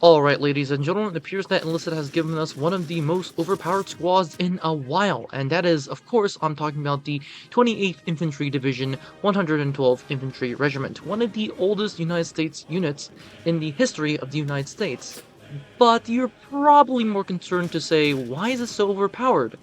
Alright, ladies and gentlemen, it appears that Enlisted has given us one of the most overpowered squads in a while, and that is, of course, I'm talking about the 28th Infantry Division, 112th Infantry Regiment, one of the oldest United States units in the history of the United States. But you're probably more concerned to say, why is it so overpowered?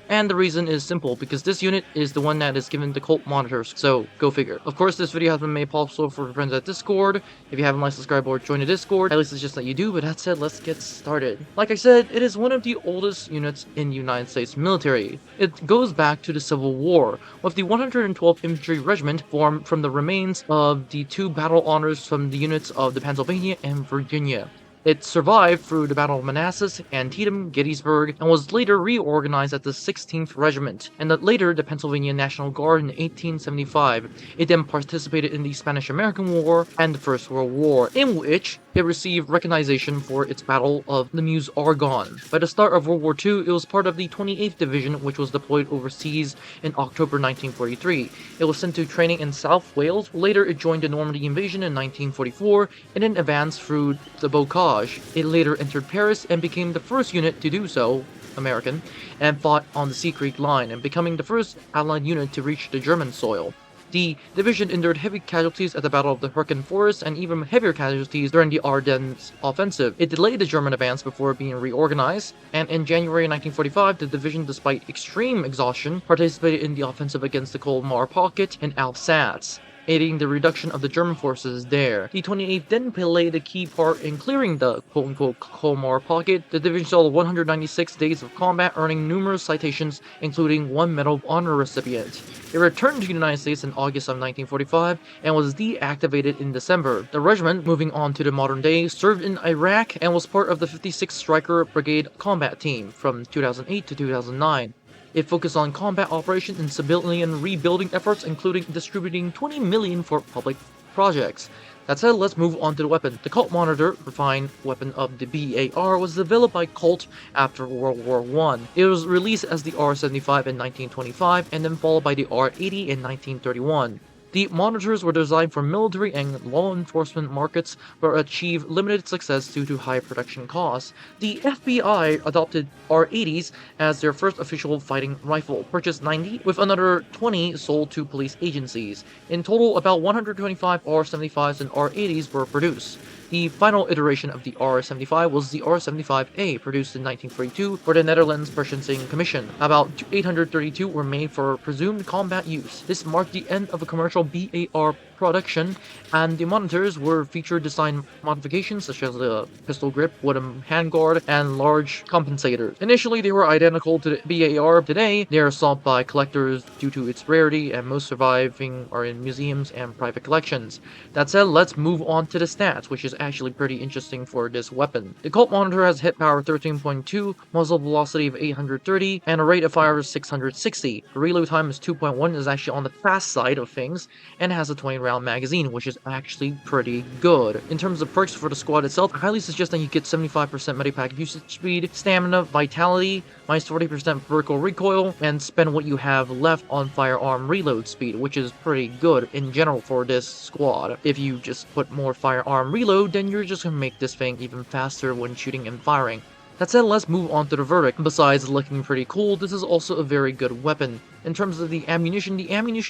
And the reason is simple, because this unit is the one that is given the Colt monitors, so go figure. Of course, this video has been made possible for friends at Discord. If you haven't liked, subscribe, or joined the Discord, at least it's just that you do, but that said, let's get started. Like I said, it is one of the oldest units in the United States military. It goes back to the Civil War, with the 112th Infantry Regiment formed from the remains of the two battle honors from the units of the Pennsylvania and Virginia. It survived through the Battle of Manassas, Antietam, Gettysburg, and was later reorganized as the 16th Regiment, and later the Pennsylvania National Guard in 1875. It then participated in the Spanish-American War and the First World War, in which it received recognition for its Battle of the Meuse Argonne. By the start of World War II, it was part of the 28th Division, which was deployed overseas in October 1943. It was sent to training in South Wales. Later, it joined the Normandy invasion in 1944, and then advanced through the Bocage. It later entered Paris and became the first unit to do so, American, and fought on the Sea Creek Line, and becoming the first Allied unit to reach the German soil. The division endured heavy casualties at the Battle of the Hürtgen Forest and even heavier casualties during the Ardennes offensive. It delayed the German advance before being reorganized, and in January 1945, the division, despite extreme exhaustion, participated in the offensive against the Colmar Pocket and Alsace, aiding the reduction of the German forces there. The 28th then played a key part in clearing the quote-unquote Colmar Pocket. The division saw 196 days of combat, earning numerous citations, including one Medal of Honor recipient. It returned to the United States in August of 1945 and was deactivated in December. The regiment, moving on to the modern day, served in Iraq and was part of the 56th Stryker Brigade combat team from 2008 to 2009. It focused on combat operations and civilian rebuilding efforts, including distributing $20 million for public projects. That said, let's move on to the weapon. The Colt Monitor, refined weapon of the BAR, was developed by Colt after World War I. It was released as the R-75 in 1925 and then followed by the R-80 in 1931. The monitors were designed for military and law enforcement markets, but achieved limited success due to high production costs. The FBI adopted R-80s as their first official fighting rifle, purchased 90, with another 20 sold to police agencies. In total, about 125 R-75s and R-80s were produced. The final iteration of the R-75 was the R-75A, produced in 1942 for the Netherlands Purchasing Commission. About 832 were made for presumed combat use. This marked the end of a commercial BAR production, and the monitors were featured design modifications such as a pistol grip, wooden handguard, and large compensators. Initially, they were identical to the BAR. Today, they are sought by collectors due to its rarity, and most surviving are in museums and private collections. That said, let's move on to the stats, which is actually pretty interesting for this weapon. The Colt Monitor has hit power 13.2, muzzle velocity of 830, and a rate of fire of 660. The reload time is 2.1, is actually on the fast side of things, and has a 20-round magazine, which is actually pretty good. In terms of perks for the squad itself, I highly suggest that you get 75% medipack usage speed, stamina, vitality, minus 40% vertical recoil, and spend what you have left on firearm reload speed, which is pretty good in general for this squad. If you just put more firearm reload, then you're just gonna make this thing even faster when shooting and firing. That said, let's move on to the verdict. Besides looking pretty cool, this is also a very good weapon. In terms of the ammunition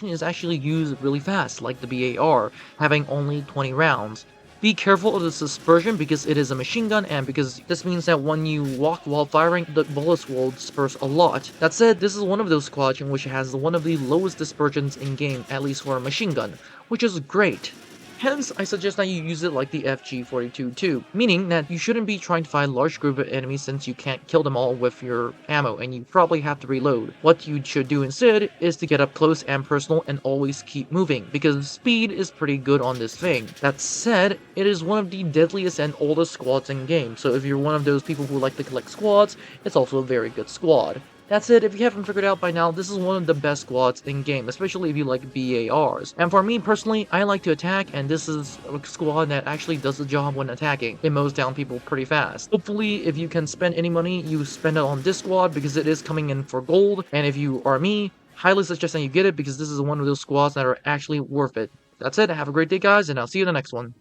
is actually used really fast, like the BAR, having only 20 rounds. Be careful of this dispersion because it is a machine gun, and because this means that when you walk while firing, the bullets will disperse a lot. That said, this is one of those squads in which it has one of the lowest dispersions in game, at least for a machine gun, which is great. Hence, I suggest that you use it like the FG-42 too, meaning that you shouldn't be trying to fight a large group of enemies since you can't kill them all with your ammo and you probably have to reload. What you should do instead is to get up close and personal and always keep moving, because speed is pretty good on this thing. That said, it is one of the deadliest and oldest squads in game, so if you're one of those people who like to collect squads, it's also a very good squad. That's it. If you haven't figured out by now, this is one of the best squads in game, especially if you like BARs. And for me personally, I like to attack, and this is a squad that actually does the job when attacking. It mows down people pretty fast. Hopefully, if you can spend any money, you spend it on this squad because it is coming in for gold. And if you are me, highly suggest that you get it because this is one of those squads that are actually worth it. That's it. Have a great day, guys, and I'll see you in the next one.